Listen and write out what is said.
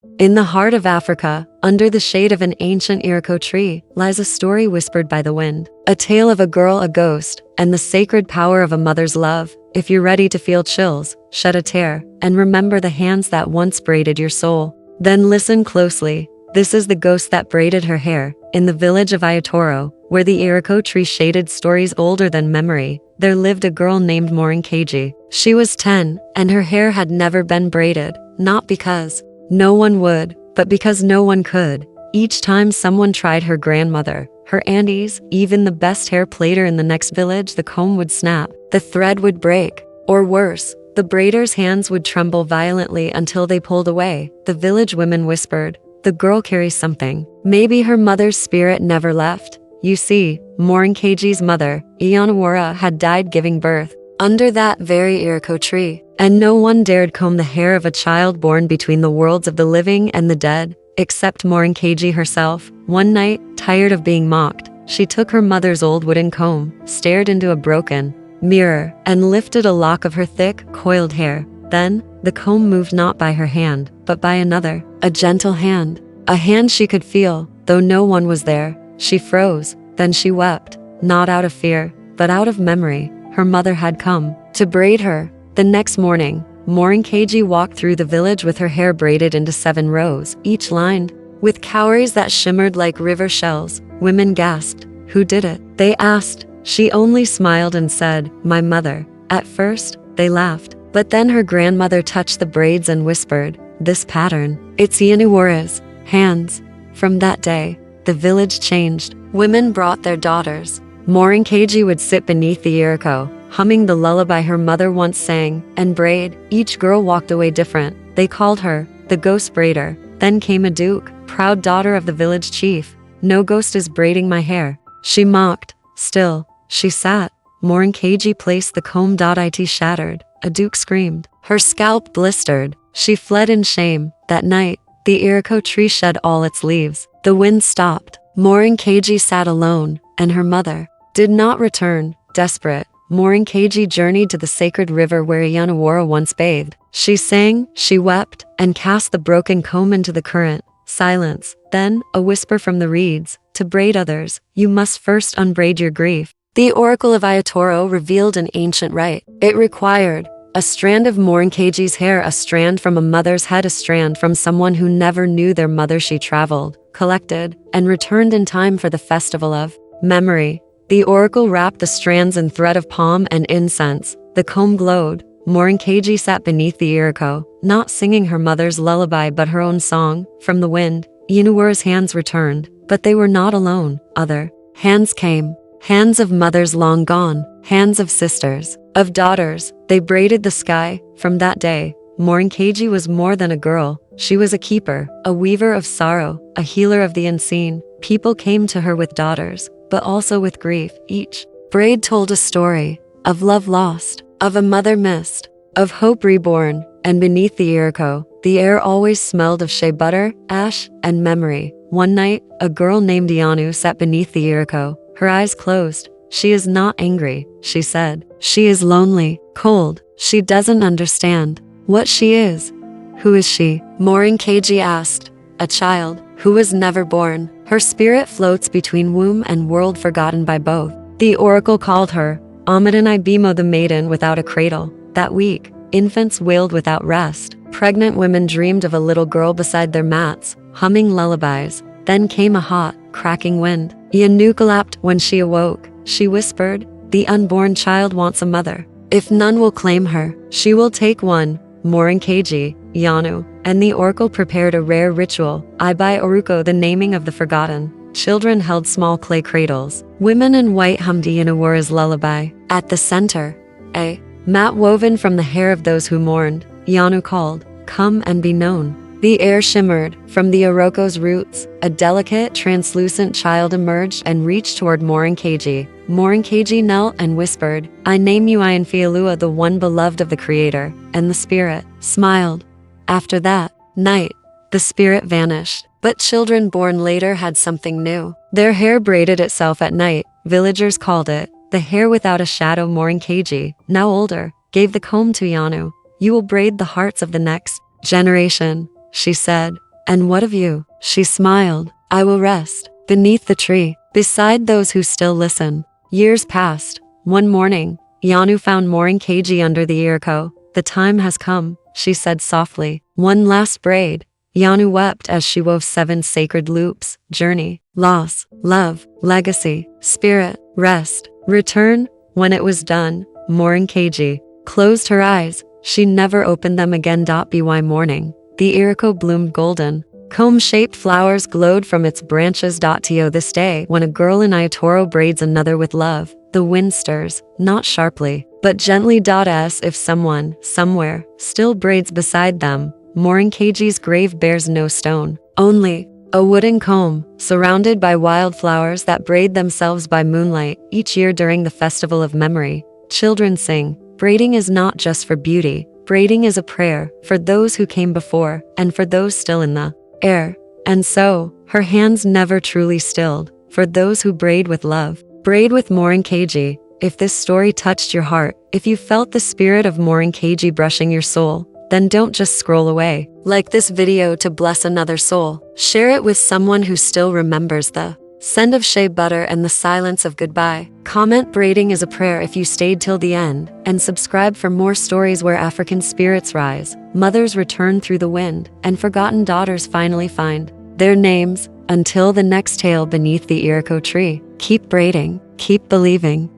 In the heart of Africa, under the shade of an ancient Iroko tree, lies a story whispered by the wind. A tale of a girl, a ghost, and the sacred power of a mother's love. If you're ready to feel chills, shed a tear, and remember the hands that once braided your soul, then listen closely. This is the ghost that braided her hair. In the village of Ayatoro, where the Iroko tree shaded stories older than memory, there lived a girl named Morounkeji. She was 10, and her hair had never been braided, not because no one would, but because no one could. Each time someone tried, her grandmother, her aunties, even the best hair plaiter in the next village, the comb would snap, the thread would break, or worse, the braider's hands would tremble violently until they pulled away. The village women whispered, "The girl carries something. Maybe her mother's spirit never left." You see, Morounkeji's mother, Iyanawara, had died giving birth under that very Iroko tree, and no one dared comb the hair of a child born between the worlds of the living and the dead, except Morounkeji herself. One night, tired of being mocked, she took her mother's old wooden comb, stared into a broken mirror, and lifted a lock of her thick, coiled hair. Then, the comb moved not by her hand, but by another, a gentle hand, a hand she could feel, though no one was there. She froze, then she wept, not out of fear, but out of memory. Her mother had come to braid her. The next morning, Morounkeji walked through the village with her hair braided into 7 rows, each lined with cowries that shimmered like river shells. Women gasped, "Who did it?" They asked. She only smiled and said, "My mother." At first, they laughed, but then her grandmother touched the braids and whispered, "This pattern, it's Iyanawara's hands." From that day, the village changed. Women brought their daughters. Morounkeji would sit beneath the Iroko, humming the lullaby her mother once sang, and braid. Each girl walked away different. They called her the ghost braider. Then came a duke, proud daughter of the village chief. "No ghost is braiding my hair," she mocked. Still, she sat. Morounkeji placed the comb. It shattered. A duke screamed. Her scalp blistered. She fled in shame. That night, the Iroko tree shed all its leaves. The wind stopped. Morounkeji sat alone, and her mother did not return. Desperate, Morounkeji journeyed to the sacred river where Iyanawara once bathed. She sang, she wept, and cast the broken comb into the current. Silence. Then, a whisper from the reeds, "To braid others, you must first unbraid your grief." The oracle of Ayatoro revealed an ancient rite. It required a strand of Morounkeji's hair, a strand from a mother's head, a strand from someone who never knew their mother. She traveled, collected, and returned in time for the festival of memory. The oracle wrapped the strands in thread of palm and incense. The comb glowed. Morounkeji sat beneath the Iroko, not singing her mother's lullaby but her own song. From the wind, Iyanawara's hands returned, but they were not alone. Other hands came. Hands of mothers long gone, hands of sisters, of daughters. They braided the sky. From that day, Morounkeji was more than a girl. She was a keeper, a weaver of sorrow, a healer of the unseen. People came to her with daughters, but also with grief. Each braid told a story of love lost, of a mother missed, of hope reborn. And beneath the Iroko, the air always smelled of shea butter, ash, and memory. One night, a girl named Ianu sat beneath the Iroko, her eyes closed. "She is not angry," she said. "She is lonely, cold. She doesn't understand what she is." "Who is she?" Morounkeji asked. "A child who was never born. Her spirit floats between womb and world, forgotten by both." The oracle called her Amadon Ibimo, the maiden without a cradle. That week, infants wailed without rest. Pregnant women dreamed of a little girl beside their mats, humming lullabies. Then came a hot, cracking wind. Ianu collapsed when she awoke. She whispered, "The unborn child wants a mother. If none will claim her, she will take one." Morounkeji, Ianu, and the oracle prepared a rare ritual, Iroko, the naming of the forgotten. Children held small clay cradles. Women in white hummed Iyanawara's lullaby. At the center, a mat woven from the hair of those who mourned. Ianu called, "Come and be known." The air shimmered. From the Iroko's roots, a delicate, translucent child emerged and reached toward Morounkeji. Morounkeji knelt and whispered, "I name you Iyanfialua, the one beloved of the Creator." And the spirit smiled. After that night, the spirit vanished. But children born later had something new. Their hair braided itself at night. Villagers called it the hair without a shadow. Morounkeji, now older, gave the comb to Ianu. "You will braid the hearts of the next generation," she said. And what of you? She smiled. I will rest beneath the tree, beside those who still listen. Years passed. One morning, Yanu found Morounkeji under the Iroko. The time has come, she said softly. One last braid. Yanu wept as she wove 7 sacred loops: journey, loss, love, legacy, spirit, rest, return. When it was done, Morounkeji closed her eyes. She never opened them again. By morning, the Iroko bloomed golden. Comb-shaped flowers glowed from its branches. To this day, when a girl in Ayatoro braids another with love, the wind stirs, not sharply, but gently. As if someone, somewhere, still braids beside them. Morounkeji's grave bears no stone, only a wooden comb, surrounded by wildflowers that braid themselves by moonlight. Each year during the Festival of Memory, children sing, braiding is not just for beauty, braiding is a prayer for those who came before and for those still in the air. And so, her hands never truly stilled, for those who braid with love. Braid with Morounkeji. If this story touched your heart, if you felt the spirit of Morounkeji brushing your soul, then don't just scroll away. Like this video to bless another soul. Share it with someone who still remembers the scent of shea butter and the silence of goodbye. Comment braiding is a prayer if you stayed till the end, and subscribe for more stories where African spirits rise, mothers return through the wind, and forgotten daughters finally find their names. Until the next tale beneath the Iroko tree, keep braiding, keep believing.